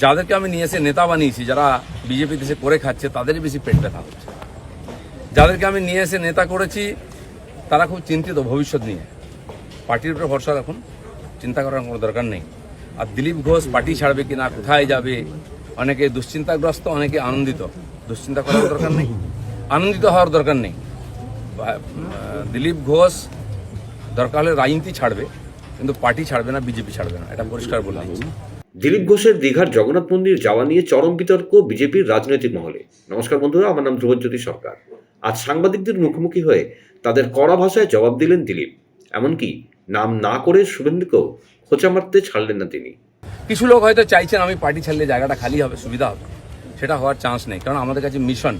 যাদেরকে আমি নিয়ে এসে নেতা বানিয়েছি, যারা বিজেপি দেশে করে খাচ্ছে, তাদেরই বেশি পেট ব্যথা হচ্ছে। যাদেরকে আমি নিয়ে এসে নেতা করেছি তারা খুব চিন্তিত ভবিষ্যৎ নিয়ে। পার্টির উপরে ভরসা রাখুন, চিন্তা করার কোনো দরকার নেই। আর দিলীপ ঘোষ পার্টি ছাড়বে কিনা, কোথায় যাবে, অনেকে দুশ্চিন্তাগ্রস্ত, অনেকে আনন্দিত। দুশ্চিন্তা করার দরকার নেই, আনন্দিত হওয়ার দরকার নেই। দিলীপ ঘোষ দরকার হলে রাজনীতি ছাড়বে, কিন্তু পার্টি ছাড়বে না, বিজেপি ছাড়বে না, এটা পরিষ্কার বলে দিচ্ছি। দিলীপ ঘোষের দীঘার জগন্নাথ মন্দির যাওয়া নিয়ে চরম বিতর্ক বিজেপির রাজনৈতিক মহলে। নমস্কার বন্ধুরা, আমার নাম ধ্রুবজ্যোতি সরকার। আজ সাংবাদিকদের মুখোমুখি হয়ে তাদের কড়া ভাষায় জবাব দিলেন দিলীপ। এমনকি নাম না করে শুভেন্দুকেও খোঁচা মারতে ছাড়লেন না তিনি। কিছু লোক হয়তো চাইছেন আমি পার্টি ছাড়লে জায়গাটা খালি হবে, সুবিধা হবে। সেটা হওয়ার চান্স নেই, কারণ আমাদের কাছে মিশন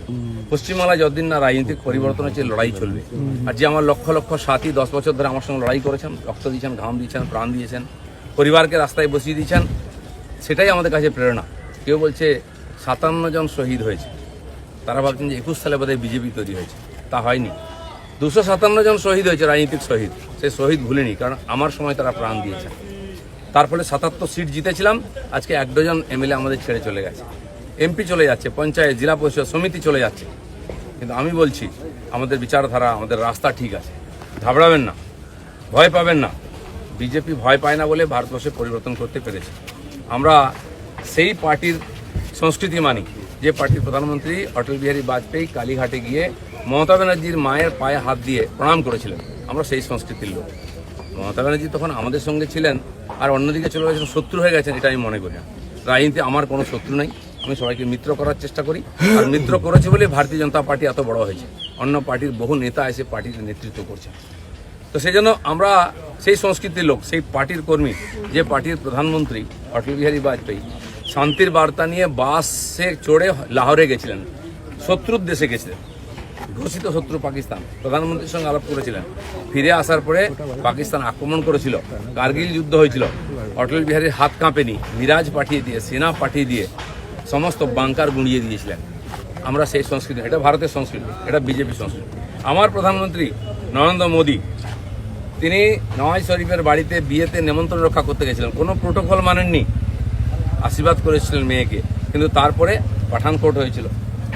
পশ্চিমবাংলায় যতদিন না রাজনৈতিক পরিবর্তন হচ্ছে, লড়াই চলবে। আর যে আমার লক্ষ লক্ষ সাথী 10 বছর ধরে আমার সঙ্গে লড়াই করেছেন, রক্ত দিয়েছেন, ঘাম দিয়েছেন, প্রাণ দিয়েছেন, পরিবারকে রাস্তায় বসিয়ে দিয়েছেন, সেটাই আমাদের কাছে প্রেরণা। কেউ বলছে 57 জন শহীদ হয়েছে, তারা ভাবছেন যে 21 সালে বোধহয় বিজেপি তৈরি হয়েছে। তা হয়নি। 257 জন শহীদ হয়েছে, রাজনীতিক শহীদ। সেই শহীদ ভুলিনি, কারণ আমার সময় তারা প্রাণ দিয়েছেন। তার ফলে 77 সিট জিতেছিলাম। আজকে 1 ডজন এমএলএ আমাদের ছেড়ে চলে গেছে, এমপি চলে যাচ্ছে, পঞ্চায়েত, জেলা পরিষদ, সমিতি চলে যাচ্ছে। কিন্তু আমি বলছি আমাদের বিচারধারা, আমাদের রাস্তা ঠিক আছে। ঘাবড়াবেন না, ভয় পাবেন না। বিজেপি ভয় পায় না বলে ভারতবর্ষে পরিবর্তন করতে পেরেছে। আমরা সেই পার্টির সংস্কৃতি মানি যে পার্টির প্রধানমন্ত্রী অটল বিহারী বাজপেয়ী কালীঘাটে গিয়ে মমতা ব্যানার্জির মায়ের পায়ে হাত দিয়ে প্রণাম করেছিলেন। আমরা সেই সংস্কৃতির লোক। মমতা ব্যানার্জি তখন আমাদের সঙ্গে ছিলেন, আর অন্যদিকে চলে গেছেন, শত্রু হয়ে গেছেন, এটা আমি মনে করি না। রাজনীতি আমার কোনো শত্রু নেই, আমি সবাইকে মিত্র করার চেষ্টা করি। আর মিত্র করেছে বলে ভারতীয় জনতা পার্টি এত বড় হয়েছে। অন্য পার্টির বহু নেতা এসে পার্টির নেতৃত্ব করছেন। তো সেই জন্য আমরা সেই সংস্কৃতির লোক, সেই পার্টির কর্মী যে পার্টির প্রধানমন্ত্রী অটল বিহারী বাজপেয়ী শান্তির বার্তা নিয়ে বাসে চড়ে লাহোরে গেছিলেন, শত্রুর দেশে গেছিলেন, ঘোষিত শত্রু পাকিস্তান। প্রধানমন্ত্রীর সঙ্গে আলাপ করেছিলেন। ফিরে আসার পরে পাকিস্তান আক্রমণ করেছিল, কার্গিল যুদ্ধ হয়েছিল। অটল বিহারীর হাত কাঁপেনি, মিরাজ পাঠিয়ে দিয়ে, সেনা পাঠিয়ে দিয়ে সমস্ত বাংকার গুঁড়িয়ে দিয়েছিলেন। আমরা সেই সংস্কৃতি, এটা ভারতের সংস্কৃতি, এটা বিজেপি সংস্কৃতি। আমার প্রধানমন্ত্রী নরেন্দ্র মোদী, তিনি নওয়াজ শরীফের বাড়িতে বিয়েতে নেমন্ত্রণ রক্ষা করতে গেছিলেন, কোনো প্রোটোকল মানেননি, আশীর্বাদ করেছিলেন মেয়েকে। কিন্তু তারপরে পাঠানকোট হয়েছিল,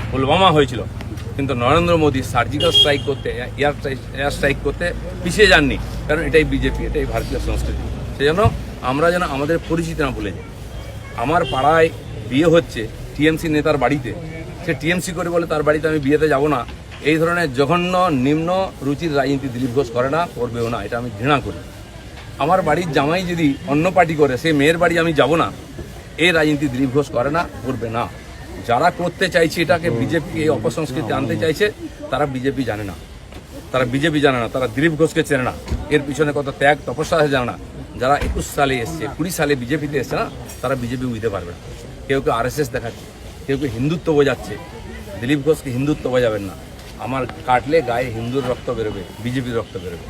পুলওয়ামা হয়েছিল, কিন্তু নরেন্দ্র মোদী সার্জিক্যাল স্ট্রাইক করতে, এয়ার স্ট্রাইক করতে পিছিয়ে যাননি, কারণ এটাই বিজেপি, এটাই ভারতীয় সংস্কৃতি। সেই জন্য আমরা যেন আমাদের পরিচিতি না ভুলে যাই। আমার পাড়ায় বিয়ে হচ্ছে টিএমসি নেতার বাড়িতে, সে টিএমসি করে বলে তার বাড়িতে আমি বিয়েতে যাব না। এই ধরনের জঘন্য নিম্ন রুচির রাজনীতি দিলীপ ঘোষ করে না, করবেও না, এটা আমি ঘৃণা করি। আমার বাড়ির জামাই যদি অন্য পার্টি করে, সেই মেয়ের বাড়ি আমি যাব না, এই রাজনীতি দিলীপ ঘোষ করে না, করবে না। যারা করতে চাইছে এটাকে, বিজেপি এই অপসংস্কৃতি আনতে চাইছে, তারা বিজেপি জানে না, তারা বিজেপি জানে না, তারা দিলীপ ঘোষকে চেনে না, এর পিছনে কত ত্যাগ তপস্যা আছে জানে না। যারা 21 সালে এসছে, 20 সালে বিজেপিতে এসছে না, তারা বিজেপি বুঝতে পারবে না। কেউ কেউ RSS দেখাচ্ছে, কেউ কেউ হিন্দুত্ব বোঝাচ্ছে। দিলীপ ঘোষকে হিন্দুত্ব বোঝাবেন না। আমার কাটলে গায়ে হিন্দুর রক্ত বেরোবে, বিজেপির রক্ত বেরোবে,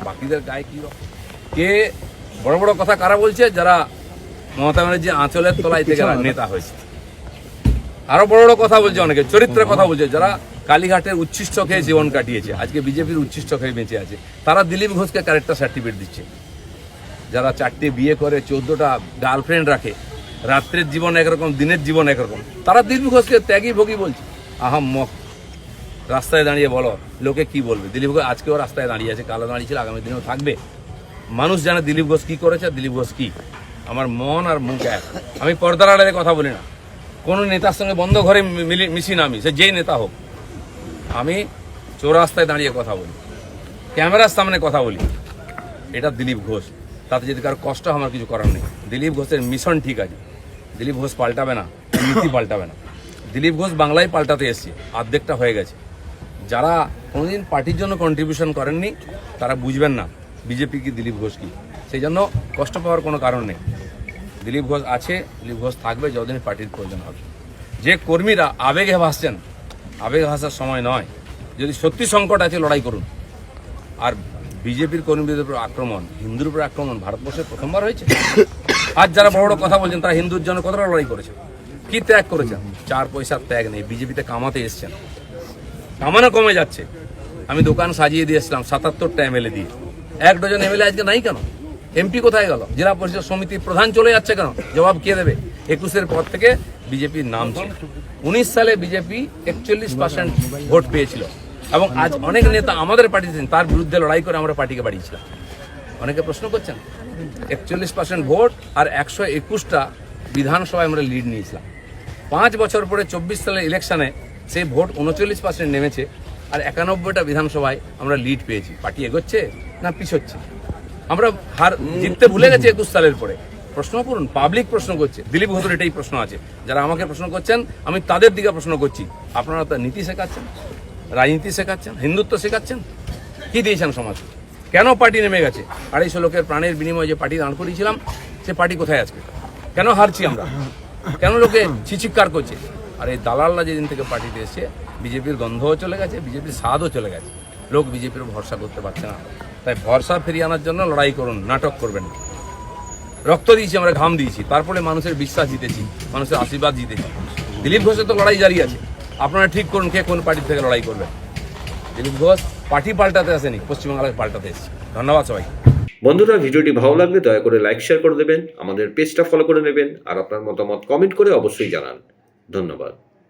বাকিদের গায়ে কি রক্ত? কে বড় বড় কথা কারা বলছে? যারা মমতা ব্যানার্জি আঁচলের তলায় থেকে নেতা হয়েছে। আরো বড় বড় কথা বলছে, অনেকে চরিত্রের কথা বলছে, যারা কালীঘাটের উচ্ছিষ্ট খেয়ে জীবন কাটিয়েছে, আজকে বিজেপির উচ্ছিষ্ট খেয়ে বেঁচে আছে, তারা দিলীপ ঘোষকে ক্যারেক্টার সার্টিফিকেট দিচ্ছে। যারা 4টে বিয়ে করে, 14টা গার্লফ্রেন্ড রাখে, রাত্রের জীবন একরকম, দিনের জীবন একরকম, তারা দিলীপ ঘোষকে ত্যাগী ভোগী বলছে। আহাম্মক। রাস্তায় দাঁড়িয়ে বলো লোকে কি বলবে। দিলীপ ঘোষ আজকেও রাস্তায় দাঁড়িয়ে আছে, কালো দাঁড়িয়েছিল, আগামী দিনেও থাকবে। মানুষ জানে দিলীপ ঘোষ কি করেছে, দিলীপ ঘোষ কি। আমার মন আর মুখ এক। আমি পর্দার আড়ালে কথা বলি না, কোনো নেতার সঙ্গে বন্ধ ঘরে মিশি না, আমি সে যেই নেতা হোক। আমি চৌরাস্তায় দাঁড়িয়ে কথা বলি, ক্যামেরার সামনে কথা বলি। এটা দিলীপ ঘোষ। তাতে যদি কারো কষ্ট আমার কিছু করার নেই। দিলীপ ঘোষের মিশন ঠিক আছে, দিলীপ ঘোষ পাল্টাবে না, নীতি পাল্টাবে না। দিলীপ ঘোষ বাংলায় পাল্টাতে এসছে, অর্ধেকটা হয়ে গেছে। যারা কোনোদিন পার্টির জন্য কন্ট্রিবিউশন করেননি, তারা বুঝবেন না বিজেপি কি, দিলীপ ঘোষ কি। সেই জন্য কষ্ট পাওয়ার কোনো কারণ নেই। দিলীপ ঘোষ আছে, দিলীপ ঘোষ থাকবে যতদিন পার্টির প্রয়োজন হবে। যে কর্মীরা আবেগে ভাসছেন, আবেগে ভাসার সময় নয়। যদি সত্যি সংকট আছে, লড়াই করুন। আর বিজেপির কর্মীদের উপর আক্রমণ, হিন্দুর উপর আক্রমণ ভারতবর্ষে প্রথমবার হয়েছে। আজ যারা বড় বড় কথা বলছেন, তারা হিন্দুর জন্য কতটা লড়াই করেছেন, কি ত্যাগ করেছেন। 4 পয়সার ত্যাগ নেই। বিজেপিতে কামাতে এসছেন, কামানো কমে যাচ্ছে। আমি দোকান সাজিয়ে দিয়েছিলাম 77টা এমএলএ দিয়ে, 1 ডজন এমএলএ আজকে নাই কেন? এমপি কোথায় গেল? জেলা পরিষদ সমিতির প্রধান চলে যাচ্ছে কেন? জবাব কে দেবে? 21-এর পর থেকে বিজেপির নাম ছিল। 19 সালে বিজেপি 41% ভোট পেয়েছিল এবং আজ অনেক নেতা আমাদের পার্টিতে তার বিরুদ্ধে লড়াই করে আমরা পার্টিকে বাড়িয়েছিলাম। অনেকে প্রশ্ন করছেন 41% ভোট আর 121টা বিধানসভায় আমরা লিড নিয়েছিলাম। 5 বছর পরে 24 সালের ইলেকশনে সেই ভোট 39% নেমেছে আর 91টা বিধানসভায় আমরা লিড পেয়েছি। পার্টি এগোচ্ছে না পিছোচ্ছে? আমরা জিততে ভুলে গেছি 21 সালের পরে। প্রশ্ন করুন, পাবলিক প্রশ্ন করছে, দিলীপ ঘোষের এটাই প্রশ্ন আছে। যারা আমাকে প্রশ্ন করছেন আমি তাদের দিকে প্রশ্ন করছি, আপনারা তো নীতি শেখাচ্ছেন, রাজনীতি শেখাচ্ছেন, হিন্দুত্ব শেখাচ্ছেন, কি দিয়েছেন সমাজে? কেন পার্টি নেমে গেছে? 250 লোকের প্রাণের বিনিময়ে যে পার্টি দাঁড় করিয়েছিলাম সে পার্টি কোথায় আজকে? কেন হারছি আমরা? কেন লোকে চিৎকার করছে? আর এই দালালরা যেদিন থেকে পার্টিতে এসছে বিজেপির গন্ধও চলে গেছে, বিজেপির স্বাদও চলে গেছে। লোক বিজেপির ভরসা করতে পারছে না। তাই ভরসা ফিরিয়ে আনার জন্য লড়াই করুন, নাটক করবেন না। রক্ত দিয়েছি, আমরা ঘাম দিয়েছি, তারপরে মানুষের বিশ্বাস জিতেছি, মানুষের আশীর্বাদ জিতেছি। দিলীপ ঘোষের তো লড়াই জারি আছে। আপনারা ঠিক করুন কে কোন পার্টি থেকে লড়াই করবেন। দিলীপ ঘোষ পার্টি পাল্টাতে আসেনি, পশ্চিমবাংলায় পাল্টাতে এসেছে। ধন্যবাদ সবাই। বন্ধুরা, ভিডিওটি ভালো লাগলে দয়া করে লাইক শেয়ার করে দেবেন, আমাদের পেজটা ফলো করে নেবেন আর আপনার মতামত কমেন্ট করে অবশ্যই জানান। ধন্যবাদ।